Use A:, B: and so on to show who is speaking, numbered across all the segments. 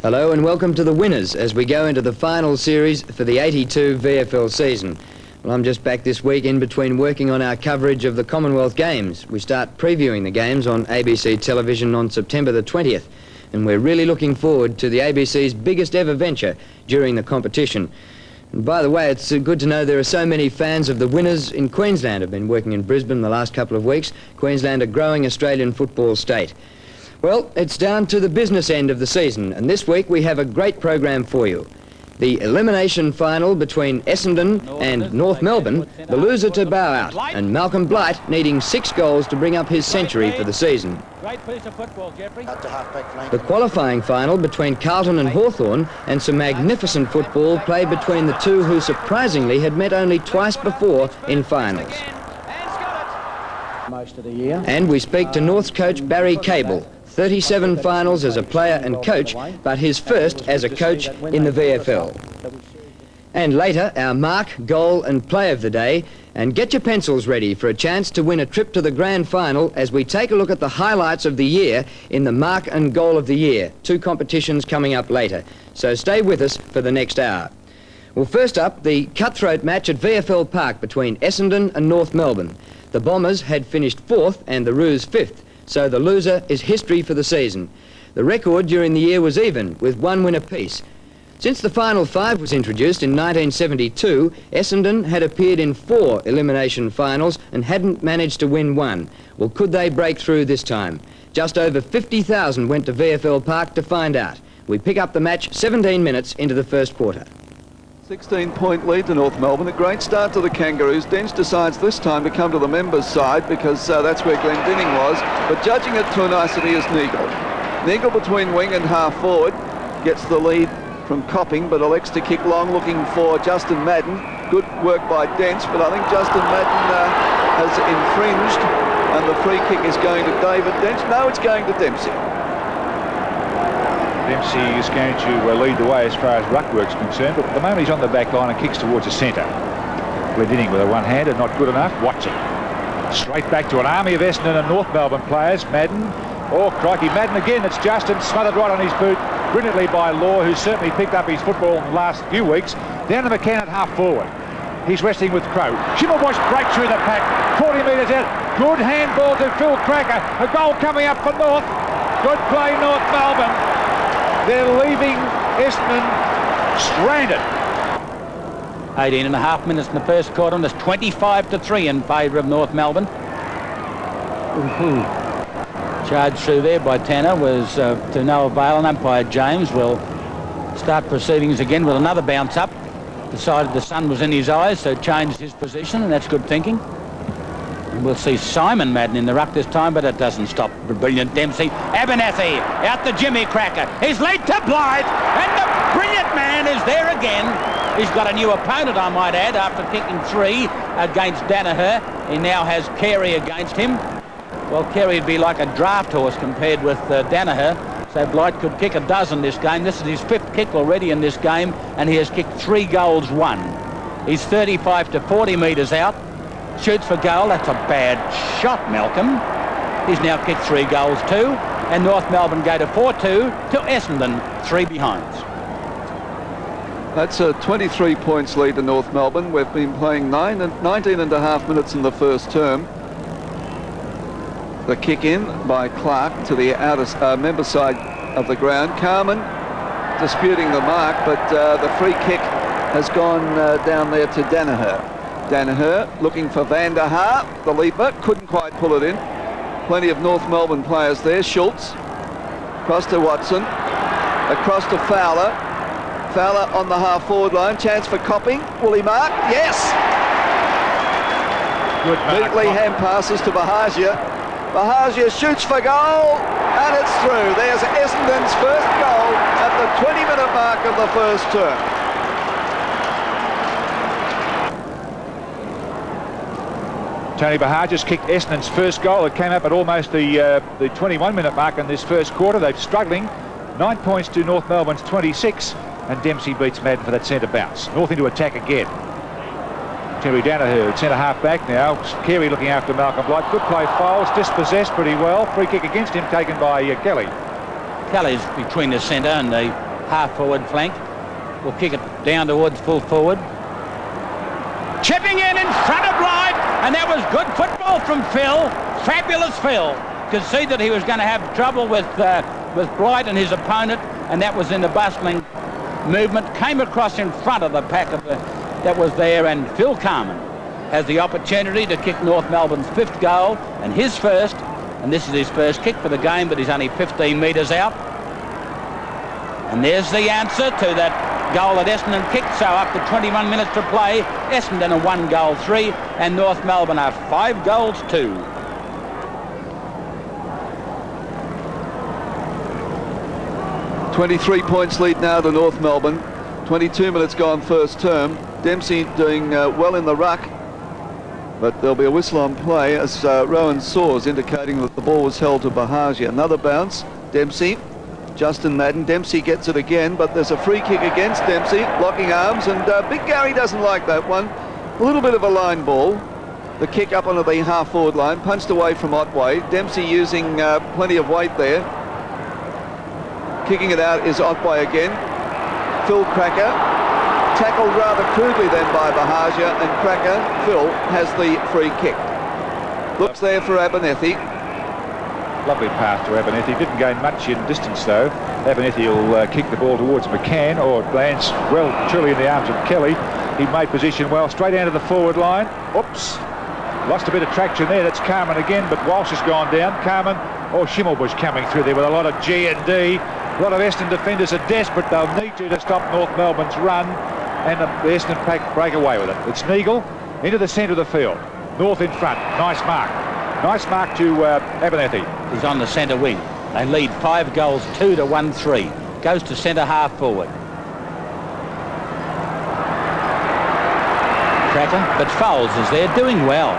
A: Hello and welcome to the winners as we go into the final series for the 82 VFL season. Well, I'm just back this week in between working on our coverage of the Commonwealth Games. We start previewing the games on ABC television on September the 20th, and we're really looking forward to the ABC's biggest ever venture during the competition. And by the way, it's good to know there are so many fans of the winners in Queensland. I've been working in Brisbane the last couple of weeks. Queensland, a growing Australian football state. Well, it's down to the business end of the season, and this week we have a great program for you. The elimination final between Essendon and North Melbourne, the loser to bow out, and Malcolm Blight needing 6 goals to bring up his century for the season. The qualifying final between Carlton and Hawthorn, and some magnificent football played between the two who surprisingly had met only twice before in finals.
B: Most of the year.
A: And we speak to North's coach Barry Cable. 37 finals as a player and coach, but his first as a coach in the VFL. And later, our mark, goal and play of the day. And get your pencils ready for a chance to win a trip to the grand final as we take a look at the highlights of the year in the mark and goal of the year. 2 competitions coming up later. So stay with us for the next hour. Well, first up, the cutthroat match at VFL Park between Essendon and North Melbourne. The Bombers had finished 4th and the Roos 5th. So the loser is history for the season. The record during the year was even, with 1 win apiece. Since the Final 5 was introduced in 1972, Essendon had appeared in 4 elimination finals and hadn't managed to win 1. Well, could they break through this time? Just over 50,000 went to VFL Park to find out. We pick up the match 17 minutes into the first quarter.
C: 16-point lead to North Melbourne. A great start to the Kangaroos. Dench decides this time to come to the members' side because that's where Glendinning was. But judging it to a nicety is Neagle. Neagle between wing and half forward gets the lead from Copping, but elects to kick long, looking for Justin Madden. Good work by Dench, but I think Justin Madden has infringed, and the free kick is going to David Dench. No, it's going to Dempsey.
D: Dempsey is going to lead the way as far as ruck work's concerned, but at the moment he's on the back line and kicks towards the centre. Glendinning with a one-hander, not good enough. Watson. Straight back to an army of Essendon and North Melbourne players. Madden. Oh, crikey, Madden again. It's Justin, smothered right on his boot. Brilliantly by Law, who's certainly picked up his football in the last few weeks. Down to McCann at half forward. He's resting with Crow. Schimmelbusch break through the pack. 40 metres out. Good handball to Phil Cracker. A goal coming up for North. Good play, North Melbourne. They're leaving Essendon stranded.
B: 18 and a half minutes in the first quarter, and it's 25-3 in favour of North Melbourne. Charge through there by Tanner was to no avail, and umpire James will start proceedings again with another bounce up. Decided the sun was in his eyes, so changed his position, and that's good thinking. And we'll see Simon Madden in the ruck this time, but it doesn't stop the brilliant Dempsey. Abernathy out to Jimmy Cracker. He's late to Blythe, and the brilliant man is there again. He's got a new opponent, I might add, after kicking 3 against Danaher. He now has Carey against him. Well, Carey would be like a draft horse compared with Danaher, so Blight could kick a dozen this game. This is his 5th kick already in this game, and he has kicked 3 goals, 1. He's 35 to 40 metres out. Shoots for goal. That's a bad shot, Malcolm. He's now kicked 3 goals, 2. And North Melbourne go to 4-2 to Essendon, 3 behinds.
C: That's a 23 points lead to North Melbourne. We've been playing 19 and a half minutes in the first term. The kick in by Clark to the outer member side of the ground. Carmen disputing the mark, but the free kick has gone down there to Danaher. Danaher looking for Van der Haar, the leaper, couldn't quite pull it in. Plenty of North Melbourne players there. Schultz, across to Watson, across to Fowler. Fowler on the half-forward line, chance for Copping. Will he mark? Yes!
D: Good mark.
C: Neatly hand passes to Bahagia. Bahagia shoots for goal, and it's through. There as Essendon's first goal at the 20-minute mark of the first term.
D: Tony Bahaja's kicked Essendon's first goal. It came up at almost the 21-minute mark in this first quarter. They're struggling. 9 points to North Melbourne's 26, and Dempsey beats Madden for that centre bounce. North into attack again. Terry Danaher, centre half back now. Carey looking after Malcolm Blight. Good play, Foles, dispossessed pretty well. Free kick against him taken by Kelly.
B: Kelly's between the centre and the half-forward flank. Will kick it down towards full forward. Chipping in front of Blight, and that was good football from Phil. Fabulous Phil. Could see that he was going to have trouble with Blight and his opponent, and that was in the bustling movement. Came across in front of the pack that was there, and Phil Carman has the opportunity to kick North Melbourne's 5th goal and his first, and this is his first kick for the game, but he's only 15 metres out. And there's the answer to that goal that Essendon kicked. So up to 21 minutes to play, Essendon are 1-3 and North Melbourne are 5-2.
C: 23 points lead now to North Melbourne. 22 minutes gone first term. Dempsey doing well in the ruck, but there'll be a whistle on play as Rowan Saws indicating that the ball was held to Bahagia. Another bounce. Dempsey, Justin Madden. Dempsey gets it again, but there's a free kick against Dempsey. Locking arms, and Big Gary doesn't like that one. A little bit of a line ball. The kick up onto the half-forward line, punched away from Otway. Dempsey using plenty of weight there. Kicking it out is Otway again. Phil Cracker, tackled rather crudely then by Bahagia, and Cracker, Phil, has the free kick. Looks there for Abernethy.
D: Lovely pass to Abernethy. Didn't gain much in distance though. Abernethy will kick the ball towards McCann, or lands well truly in the arms of Kelly. He made position well, straight out of the forward line. Oops, lost a bit of traction there. That's Carman again, but Walsh has gone down. Carman or Schimmelbusch coming through there with a lot of G&D. A lot of Essendon defenders are desperate. They'll need to stop North Melbourne's run, and the Essendon pack break away with it. It's Neagle into the centre of the field. North in front. Nice mark. Nice mark to Abernethy.
B: He's on the centre wing. They lead 5-2 to 1-3. Goes to centre half forward. Cracker, but Foles is there doing well.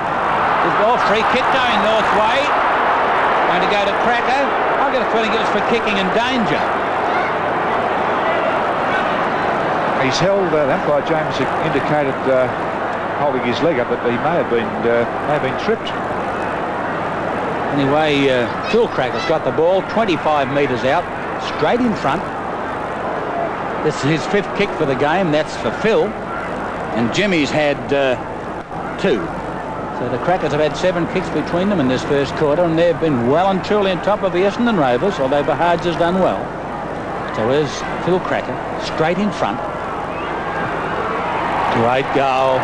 B: His ball, free kick going North way. Going to go to Cracker. I've got a feeling it was for kicking in danger.
D: He's held, umpire James indicated holding his leg up, but he may have been tripped.
B: Anyway, Phil Cracker's got the ball 25 metres out, straight in front. This is his 5th kick for the game. That's for Phil. And Jimmy's had 2. So the Crackers have had 7 kicks between them in this first quarter, and they've been well and truly on top of the Essendon Rovers, although Bahaja's done well. So here's Phil Cracker, straight in front. Great goal.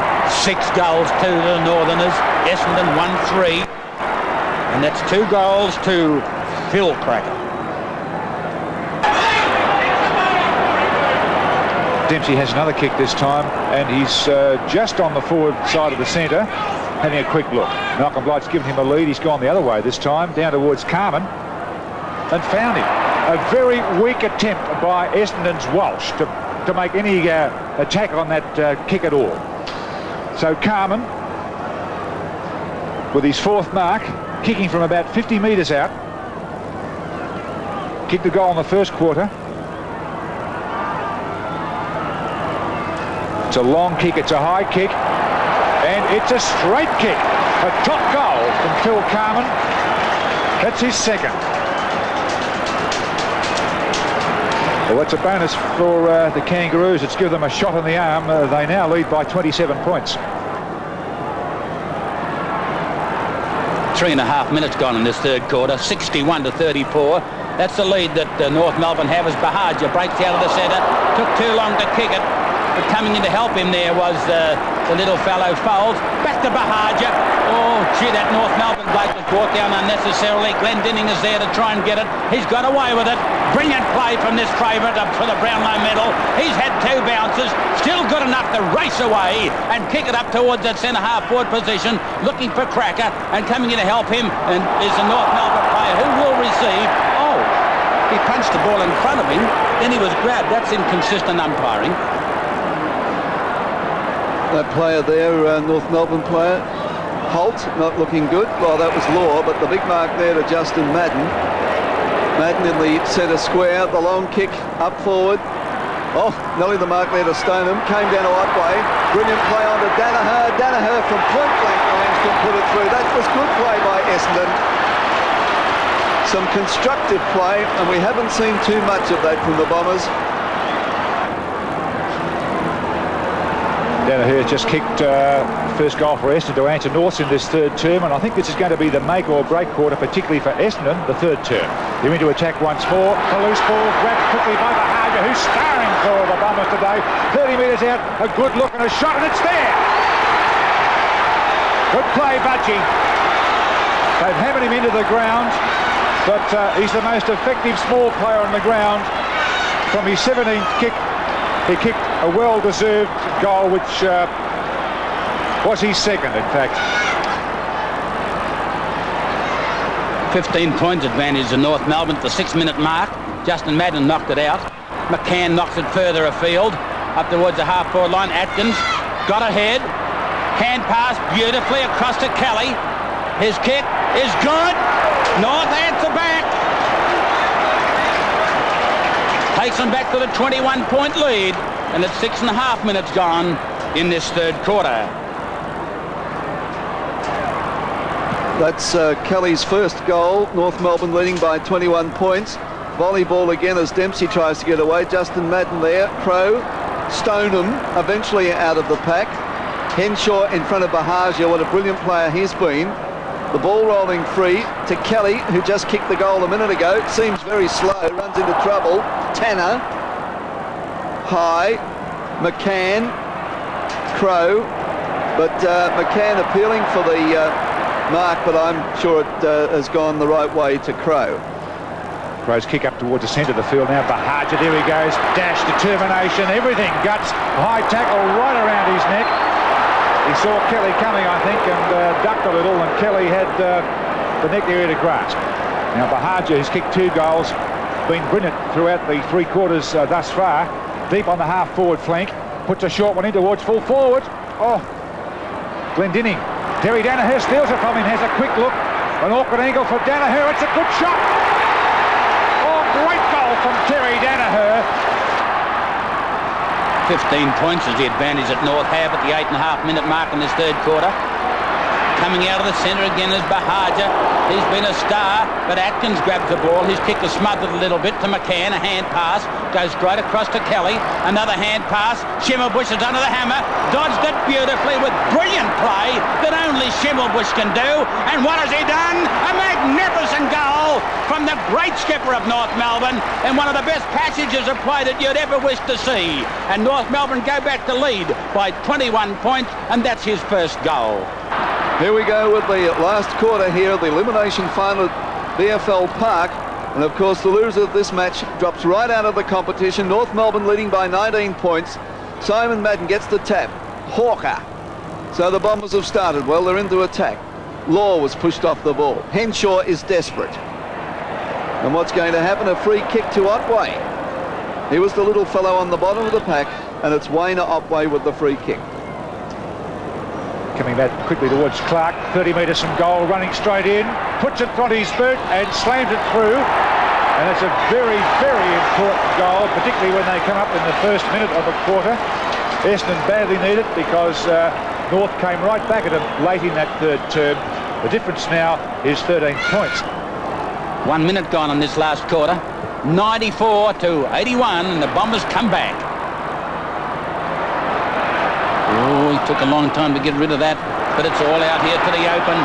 B: 6 goals to the Northerners. Essendon 1-3. And that's 2 goals to Phil Cracker.
D: Dempsey has another kick this time, and he's just on the forward side of the centre, having a quick look. Malcolm Blight's given him a lead. He's gone the other way this time, down towards Carman, and found him. A very weak attempt by Essendon's Walsh to make any attack on that kick at all. So Carman, with his 4th mark, kicking from about 50 metres out. Kicked the goal in the first quarter. It's a long kick, it's a high kick, and it's a straight kick. A top goal from Phil Carman. That's his 2nd. Well, that's a bonus for the Kangaroos. It's given them a shot in the arm. They now lead by 27 points.
B: 3.5 minutes gone in this third quarter, 61 to 34. That's the lead that North Melbourne have as Bahagia breaks out of the centre. Took too long to kick it, but coming in to help him there was the little fellow Foles. Back to Bahagia. Oh, gee, that North Melbourne bloke was brought down unnecessarily. Glenn Dinning is there to try and get it. He's got away with it. Brilliant play from this favourite up for the Brownlow medal. He's had 2 bounces, still good enough to race away and kick it up towards that centre half forward position, looking for Cracker, and coming in to help him and is the North Melbourne player who will receive. Oh, He punched the ball in front of him, then he was grabbed. That's inconsistent umpiring.
C: That player there, North Melbourne player, Holt, not looking good. Well, that was Law, but the big mark there to Justin Madden. Madden in the centre square, the long kick up forward. Oh, nearly the mark there to Stoneham. Came down to Otway. Brilliant play on to Danaher. Danaher from point blank range can put it through. That was good play by Essendon. Some constructive play, and we haven't seen too much of that from the Bombers.
D: Danaher just kicked first goal for Essendon to answer Norths in this third term, and I think this is going to be the make or break quarter, particularly for Essendon, the third term. They're into attack once more. A loose ball grabbed quickly by Bahagia, who's starring for the Bombers today. 30 metres out, a good look and a shot, and it's there. Good play, Budgie. They've hammered him into the ground, but he's the most effective small player on the ground. From his 17th kick, he kicked a well-deserved goal, which was his second, in fact.
B: 15 points advantage to North Melbourne at the 6-minute mark. Justin Madden knocked it out. McCann knocks it further afield, up towards the half-forward line. Atkins got ahead. Hand pass beautifully across to Kelly. His kick is good. North answer back. Takes them back to the 21-point lead, and it's 6.5 minutes gone in this third quarter.
C: That's Kelly's first goal. North Melbourne leading by 21 points. Volleyball again as Dempsey tries to get away. Justin Madden there. Crow. Stoneham eventually out of the pack. Henshaw in front of Bahagia. What a brilliant player he's been. The ball rolling free to Kelly, who just kicked the goal a minute ago. Seems very slow, runs into trouble. Tanner, High, McCann, Crow, but McCann appealing for the mark, but I'm sure it has gone the right way to Crow.
D: Crow's kick up towards the centre of the field now. Bahagia, there he goes. Dash, determination, everything. Guts, high tackle right around his neck. He saw Kelly coming, I think, and ducked a little, and Kelly had the neck area to grasp. Now, Bahagia has kicked 2 goals, been brilliant throughout the 3 quarters thus far. Deep on the half-forward flank, puts a short one in towards full forward. Oh, Glendinning. Terry Danaher steals it from him, has a quick look. An awkward angle for Danaher, it's a good shot. Oh, great goal from Terry Danaher.
B: 15 points is the advantage that North have at the 8.5-minute mark in this third quarter. Coming out of the centre again is Bahagia. He's been a star, but Atkins grabs the ball. His kick is smothered a little bit to McCann. A hand pass goes straight across to Kelly. Another hand pass. Schimmelbusch is under the hammer. Dodged it beautifully with brilliant play that only Schimmelbusch can do. And what has he done? A magnificent goal from the great skipper of North Melbourne, and one of the best passages of play that you'd ever wish to see. And North Melbourne go back to lead by 21 points, and that's his first goal.
C: Here we go with the last quarter here of the elimination final at VFL Park. And of course the loser of this match drops right out of the competition. North Melbourne leading by 19 points. Simon Madden gets the tap. Hawker. So the Bombers have started well. They're into attack. Law was pushed off the ball. Henshaw is desperate. And what's going to happen? A free kick to Otway. He was the little fellow on the bottom of the pack, and it's Wayne Otway with the free kick.
D: Coming back quickly towards Clark, 30 metres from goal, running straight in, puts it on his boot and slams it through. And it's a very, very important goal, particularly when they come up in the first minute of the quarter. Essendon badly need it because North came right back at them late in that third term. The difference now is 13 points.
B: 1 minute gone in this last quarter. 94 to 81, and the Bombers come back. Oh, he took a long time to get rid of that, but it's all out here to the open.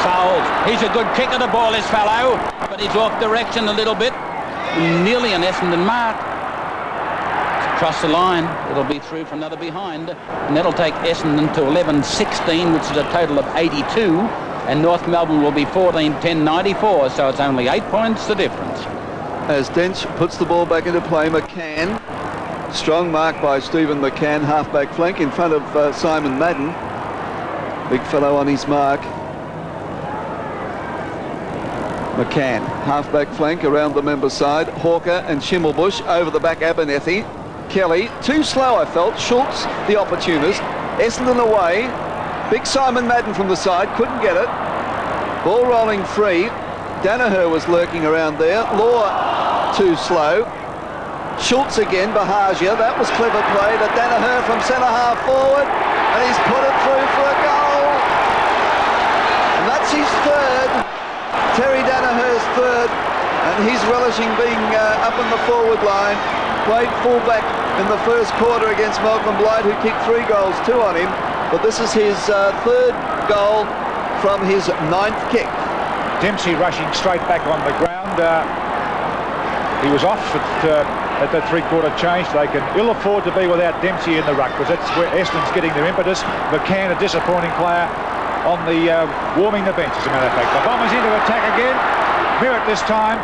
B: Fouls. He's a good kicker, the ball, this fellow, but he's off direction a little bit. Nearly an Essendon mark. Across the line, it'll be through from another behind, and that'll take Essendon to 11-16, which is a total of 82, and North Melbourne will be 14-10-94, so it's only 8 points the difference.
C: As Dench puts the ball back into play, McCann. Strong mark by Stephen McCann, half-back flank in front of Simon Madden. Big fellow on his mark. McCann, half-back flank around the member side. Hawker and Schimmelbusch over the back. Abernethy. Kelly, too slow I felt. Schultz, the opportunist. Essendon away. Big Simon Madden from the side, couldn't get it. Ball rolling free. Danaher was lurking around there. Law too slow. Schultz again, Bahagia. That was clever play to Danaher from centre half forward. And he's put it through for a goal. And that's his third. Terry Danaher's third. And he's relishing being up in the forward line. Played fullback in the first quarter against Malcolm Blight, who kicked 3 goals, 2 on him. But this is his third goal from his 9th kick.
D: Dempsey rushing straight back on the ground. He was off at that 3-quarter change. They can ill afford to be without Dempsey in the ruck, because that's where Essendon's getting their impetus. McCann, a disappointing player on the warming the bench, as a matter of fact. The Bombers into attack again. Merritt this time.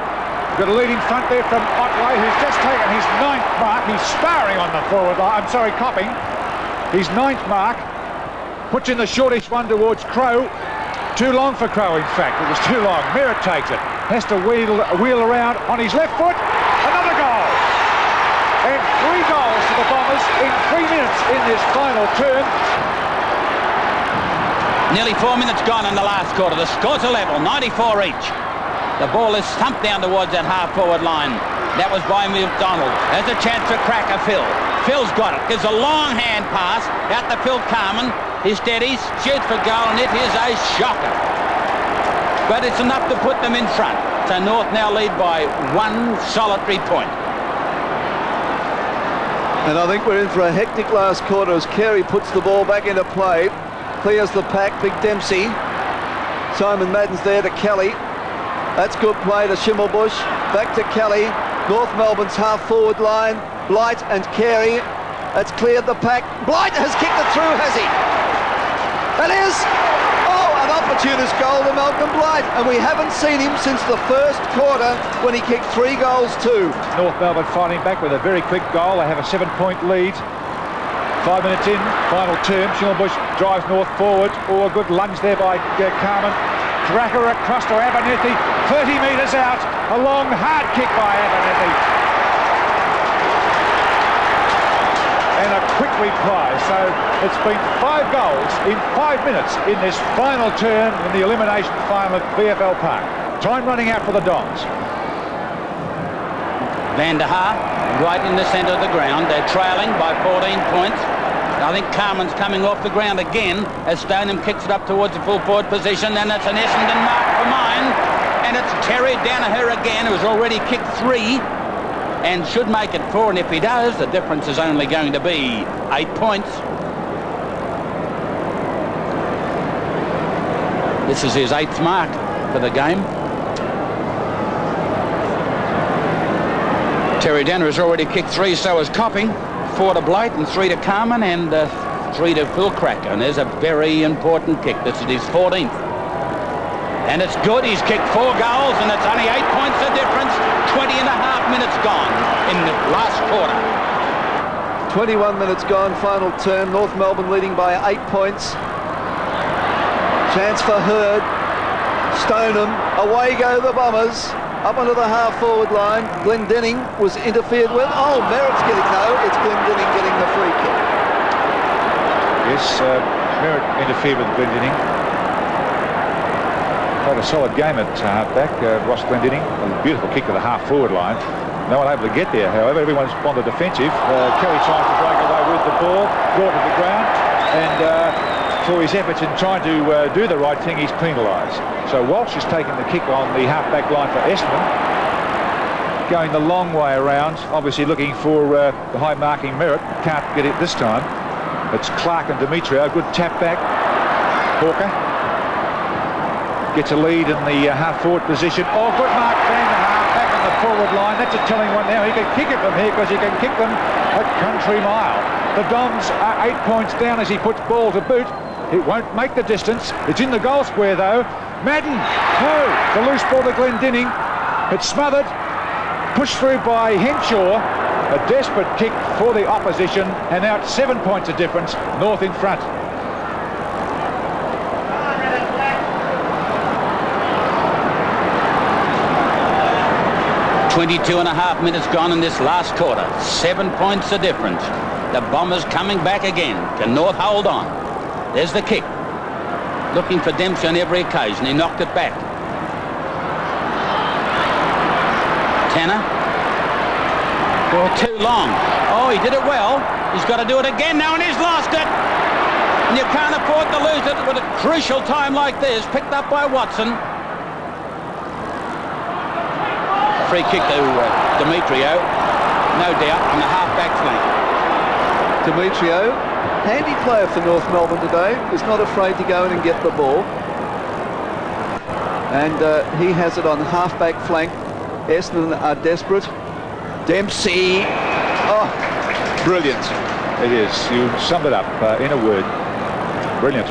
D: Got a lead in front there from Otway, who's just taken his 9th mark. He's sparring on the forward line. I'm sorry, copping. His 9th mark. Puts in the shortish one towards Crow. Too long for Crow, in fact. It was too long. Merritt takes it. Has to wheel around on his left foot. Another goal. And 3 goals for the Bombers in 3 minutes in this final turn.
B: Nearly 4 minutes gone in the last quarter. The scores are level, 94 each. The ball is thumped down towards that half-forward line. That was by McDonald. There's a chance for cracker Phil. Phil's got it. Gives a long hand pass out to Phil Carman. He steadies, shoots for goal, and it is a shocker. But it's enough to put them in front. So North now lead by 1 solitary point.
C: And I think we're in for a hectic last quarter as Carey puts the ball back into play. Clears the pack, Big Dempsey. Simon Madden's there to Kelly. That's good play to Schimmelbusch. Back to Kelly. North Melbourne's half-forward line. Blight and Carey. That's cleared the pack. Blight has kicked it through, has he? That is, an opportunist goal to Malcolm Blight. And we haven't seen him since the first quarter when he kicked 3 goals too.
D: North Melbourne fighting back with a very quick goal. They have a 7-point lead. 5 minutes in, final term. Schimmelbusch drives North forward. A good lunge there by Carman. Dracker across to Abernethy, 30 metres out, a long hard kick by Abernethy. And a quick reply, so it's been 5 goals in 5 minutes in this final turn in the elimination final at VFL Park. Time running out for the Dons.
B: Van der Haar right in the centre of the ground. They're trailing by 14 points. I think Carman's coming off the ground again as Stoneham kicks it up towards the full forward position, and it's an Essendon mark for mine. And it's Terry Danaher again, who's already kicked 3 and should make it 4. And if he does, the difference is only going to be 8 points. This is his 8th mark for the game. Terry Danaher has already kicked 3, so has Copping. 4 to Blight and 3 to Carman and 3 to Phil Cracker. And there's a very important kick. This is his 14th. And it's good. He's kicked 4 goals and it's only 8 points of difference. 20 and a half minutes gone in the last quarter.
C: 21 minutes gone, final turn. North Melbourne leading by 8 points. Chance for Hurd. Stoneham. Away go the Bombers. Up onto the half-forward line. Glendenning was interfered with. Oh, Merritt's getting... No, it's Glendenning getting the free kick.
D: Yes, Merritt interfered with Glendenning. Played a solid game at half-back. Ross Glendenning. A beautiful kick to the half-forward line. No one able to get there, however. Everyone's on the defensive. Kelly trying to break away with the ball. Brought to the ground. And for his efforts in trying to do the right thing, he's penalised. So Walsh has taken the kick on the half-back line for Essendon. Going the long way around, obviously looking for the high-marking Merritt. Can't get it this time. It's Clark and Demetrio. Good tap back. Hawker gets a lead in the half-forward position. Oh, good mark, Van der Haar back on the forward line. That's a telling one now. He can kick it from here because he can kick them a country mile. The Dons are 8 points down as he puts ball to boot. It won't make the distance. It's in the goal square though. Madden, no, the loose ball to Glendenning. It's smothered, pushed through by Henshaw. A desperate kick for the opposition, and now it's 7 points of difference. North in front.
B: 22 and a half minutes gone in this last quarter. 7 points the difference. The Bombers coming back again. Can North hold on? There's the kick. Looking for Dempsey on every occasion. He knocked it back. Tanner. Oh, too long. Oh, he did it well. He's got to do it again now, and he's lost it. And you can't afford to lose it with a crucial time like this. Picked up by Watson. Free kick to Demetrio, no doubt, on the half-back flank.
C: Demetrio, handy player for North Melbourne today, is not afraid to go in and get the ball. And he has it on half-back flank. Essendon are desperate. Dempsey, oh,
D: Brilliant. It is. You summed it up in a word. Brilliant.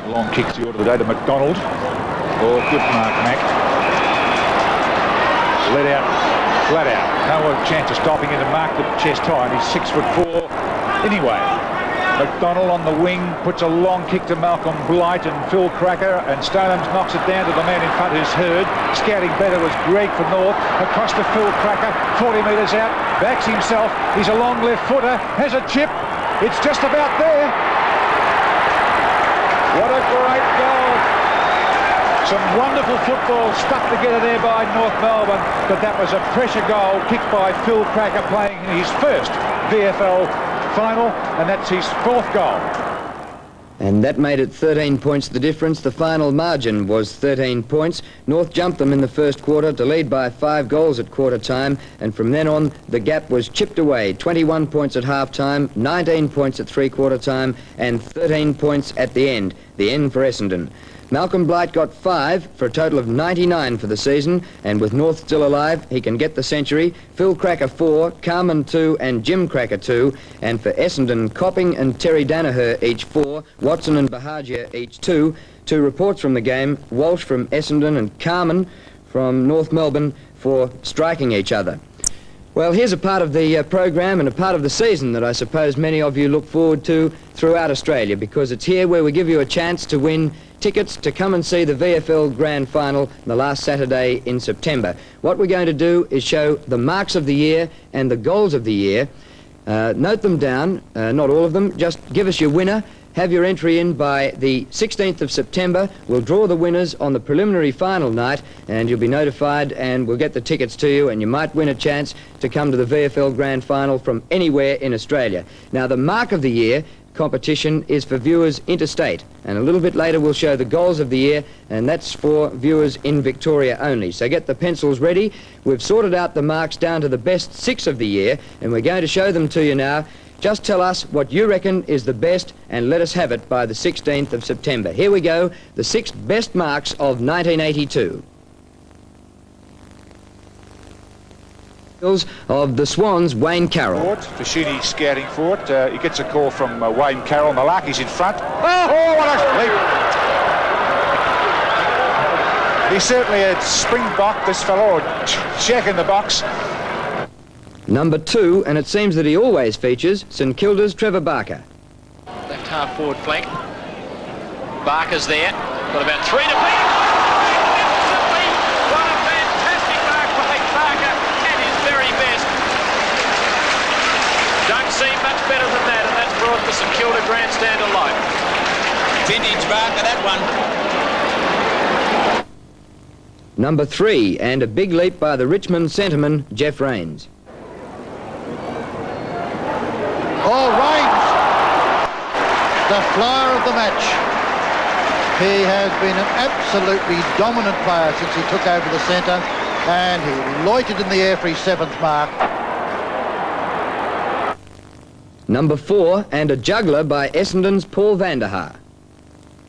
D: Long kick to the order of the day to McDonald. Oh, good mark, Mac. Let out, flat out. No chance of stopping him to mark the chest high, and he's 6'4". Anyway, McDonald on the wing puts a long kick to Malcolm Blight and Phil Cracker, and Stonehams knocks it down to the man in front who's Hurd. Scouting better was Greg for North. Across to Phil Cracker, 40 metres out, backs himself. He's a long left footer, has a chip. It's just about there. What a great goal. Some wonderful football stuck together there by North Melbourne, but that was a pressure goal kicked by Phil Cracker, playing in his first VFL final, and that's his 4th goal.
A: And that made it 13 points the difference. The final margin was 13 points. North jumped them in the first quarter to lead by 5 goals at quarter time, and from then on the gap was chipped away. 21 points at half time, 19 points at three-quarter time, and 13 points at the end for Essendon. Malcolm Blight got 5 for a total of 99 for the season, and with North still alive, he can get the century. Phil Cracker 4, Carman 2, and Jim Cracker 2, and for Essendon, Copping and Terry Danaher each 4, Watson and Bahagia each 2. 2 reports from the game, Walsh from Essendon and Carman from North Melbourne for striking each other. Well, here's a part of the program and a part of the season that I suppose many of you look forward to throughout Australia, because it's here where we give you a chance to win tickets to come and see the VFL Grand Final the last Saturday in September. What we're going to do is show the marks of the year and the goals of the year. Note them down, not all of them. Just give us your winner. Have your entry in by the 16th of September. We'll draw the winners on the preliminary final night, and you'll be notified, and we'll get the tickets to you, and you might win a chance to come to the VFL Grand Final from anywhere in Australia. Now, the mark of the year competition is for viewers interstate, and a little bit later we'll show the goals of the year, and that's for viewers in Victoria only. So get the pencils ready. We've sorted out the marks down to the best 6 of the year, and we're going to show them to you now. Just tell us what you reckon is the best, and let us have it by the 16th of September. Here we go, the 6 best marks of 1982. Of the Swans, Wayne Carroll.
D: Fashini scouting for it. He gets a call from Wayne Carroll. Malaki's in front. Oh, what a leap! He's certainly a springbok, this fellow, or check in the box.
A: Number 2, and it seems that he always features, St Kilda's Trevor Barker.
E: Left half forward flank. Barker's there. Got about 3 to beat. What a fantastic mark by Barker at his very best. Don't see much better than that, and that's brought the St Kilda grandstand to life. Vintage Barker, that one.
A: Number 3, and a big leap by the Richmond centreman, Jeff Rains.
F: Oh, Rains, the flyer of the match. He has been an absolutely dominant player since he took over the centre, and he loitered in the air for his 7th mark.
A: Number 4, and a juggler by Essendon's Paul van der Haar.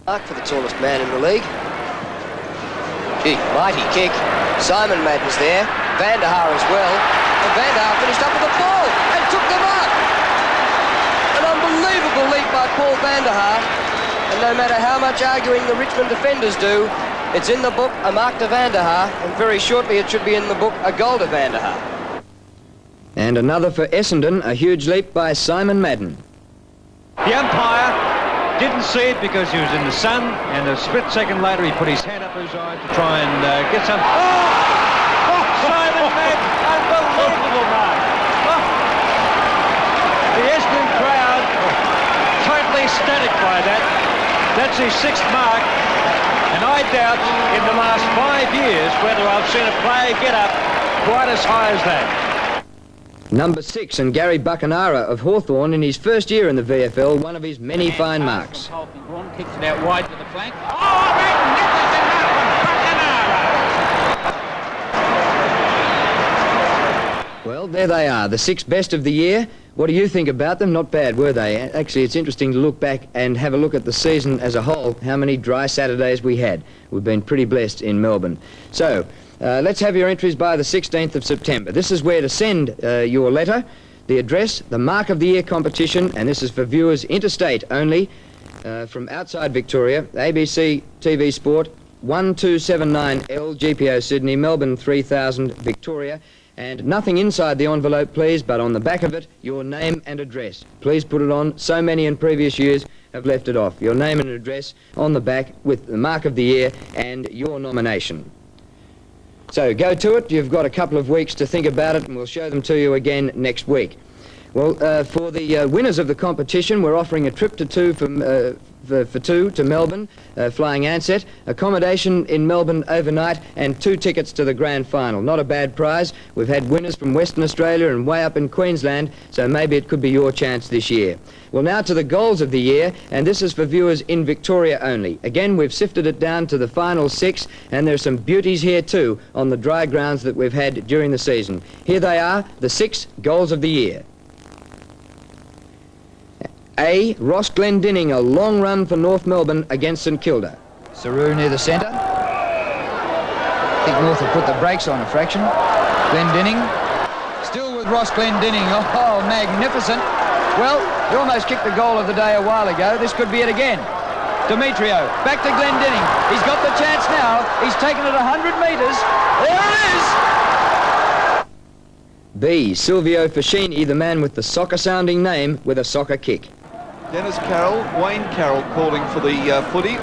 G: Mark for the tallest man in the league. Gee, mighty kick. Simon Madden's there, van der Haar as well, and van der Haar finished up with the ball and took the mark. An unbelievable leap by Paul van der Haar, and no matter how much arguing the Richmond defenders do, it's in the book a mark to van der Haar, and very shortly it should be in the book a goal to van der Haar.
A: And another for Essendon, a huge leap by Simon Madden.
H: The umpire didn't see it because he was in the sun, and a split second later he put his hand up to his eye to try and get some... Oh! That's his 6th mark, and I doubt in the last 5 years whether I've seen a player get up quite as high as that.
A: Number 6, and Gary Buckenara of Hawthorn in his first year in the VFL, one of his many fine marks.
B: Kicks it out wide to the flank. Oh, magnificent mark from Buckenara!
A: Well, there they are, the 6 best of the year. What do you think about them? Not bad, were they? Actually, it's interesting to look back and have a look at the season as a whole, how many dry Saturdays we had. We've been pretty blessed in Melbourne. So, let's have your entries by the 16th of September. This is where to send your letter, the address, the Mark of the Year competition, and this is for viewers interstate only, from outside Victoria, ABC TV Sport, 1279L, GPO Sydney, Melbourne 3000, Victoria. And nothing inside the envelope, please, but on the back of it, your name and address. Please put it on. So many in previous years have left it off. Your name and address on the back with the Mark of the Year and your nomination. So go to it. You've got a couple of weeks to think about it, and we'll show them to you again next week. Well, for the winners of the competition, we're offering a trip to two for two to Melbourne, flying Ansett, accommodation in Melbourne overnight, and 2 tickets to the grand final. Not a bad prize. We've had winners from Western Australia and way up in Queensland, so maybe it could be your chance this year. Well, now to the goals of the year, and this is for viewers in Victoria only. Again, we've sifted it down to the final 6, and there's some beauties here too on the dry grounds that we've had during the season. Here they are, the 6 goals of the year. A. Ross Glendinning, a long run for North Melbourne against St Kilda. Saru near the centre. I think North will put the brakes on a fraction. Glendinning. Still with Ross Glendinning. Oh, magnificent. Well, he almost kicked the goal of the day a while ago. This could be it again. Demetrio, back to Glendinning. He's got the chance now. He's taken it 100 metres. There it is! B. Silvio Fascini, the man with the soccer-sounding name, with a soccer kick.
C: Dennis Carroll, Wayne Carroll calling for the footy.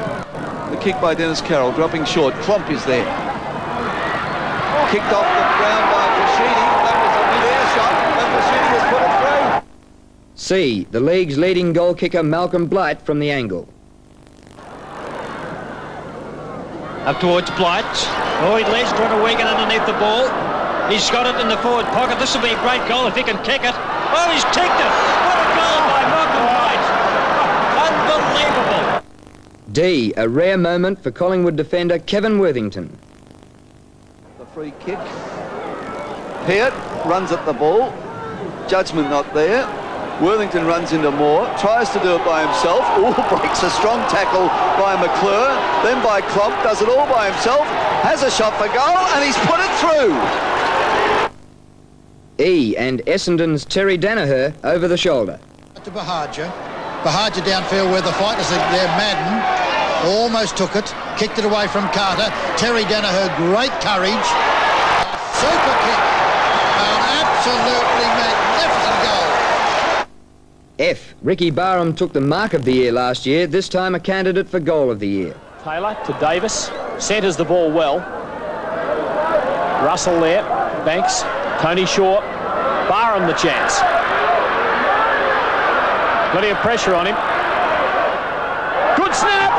C: The kick by Dennis Carroll, dropping short. Klomp is there. Kicked off the ground by Fascini. That was a mid-air shot, and Fascini has put it through.
A: C. The league's leading goal kicker, Malcolm Blight, from the angle.
H: Up towards Blight. Oh, he's trying to weaken underneath the ball. He's got it in the forward pocket. This will be a great goal if he can kick it. Oh, he's kicked it. What a goal by Malcolm Blight. Unbelievable.
A: D. A rare moment for Collingwood defender Kevin Worthington.
C: The free kick. Peart runs at the ball. Judgment not there. Worthington runs into Moore. Tries to do it by himself. Oh, breaks a strong tackle by McClure. Then by Klomp. Does it all by himself. Has a shot for goal, and he's put it through.
A: E. And Essendon's Terry Danaher over the shoulder.
F: To Bahaja. Bahaja downfield where the fighters are there. Madden almost took it. Kicked it away from Carter. Terry Danaher, great courage. Super kick. An absolutely magnificent goal.
A: F. Ricky Barham took the Mark of the Year last year, this time a candidate for Goal of the Year.
I: Taylor to Davis. Centres the ball well. Russell there. Banks. Tony Shaw. Barham the chance. Plenty of pressure on him. Good snap!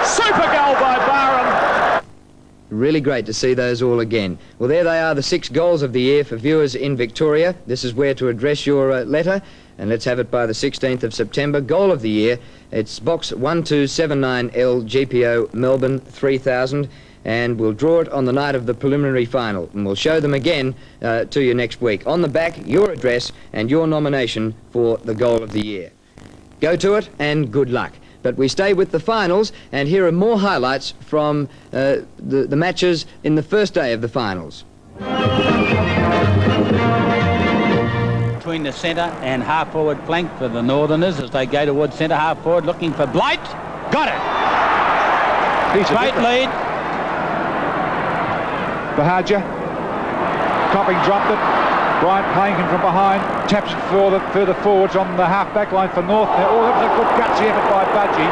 I: Super goal by Barham.
A: Really great to see those all again. Well, there they are, the 6 goals of the year for viewers in Victoria. This is where to address your letter, and let's have it by the 16th of September. Goal of the year, it's box 1279L, GPO, Melbourne 3000. And we'll draw it on the night of the preliminary final, and we'll show them again to you next week. On the back, your address and your nomination for the Goal of the Year. Go to it, and good luck. But we stay with the finals, and here are more highlights from the matches in the first day of the finals.
B: Between the centre and half-forward flank for the Northerners as they go towards centre half-forward, looking for Blight. Got it! Great lead.
D: Bahaja, Topping dropped it. Bryant playing him from behind, taps it further forwards on the half-back line for North. Oh, that was a good gutsy effort by Budgie.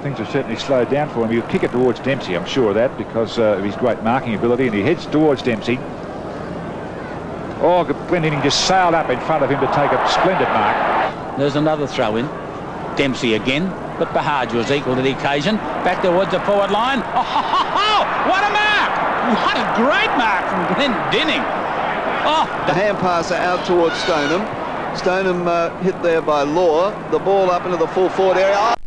D: Things have certainly slowed down for him. He'll kick it towards Dempsey, I'm sure of that, because of his great marking ability, and he heads towards Dempsey. Oh, Glendinning just sailed up in front of him to take a splendid mark.
B: There's another throw-in. Dempsey again, but Bahaj was equal to the occasion. Back towards the forward line. Oh, what a mark! What a great mark from Glenn Dinning. Oh,
C: The hand passer out towards Stoneham. Stoneham hit there by Law. The ball up into the full forward area. Oh!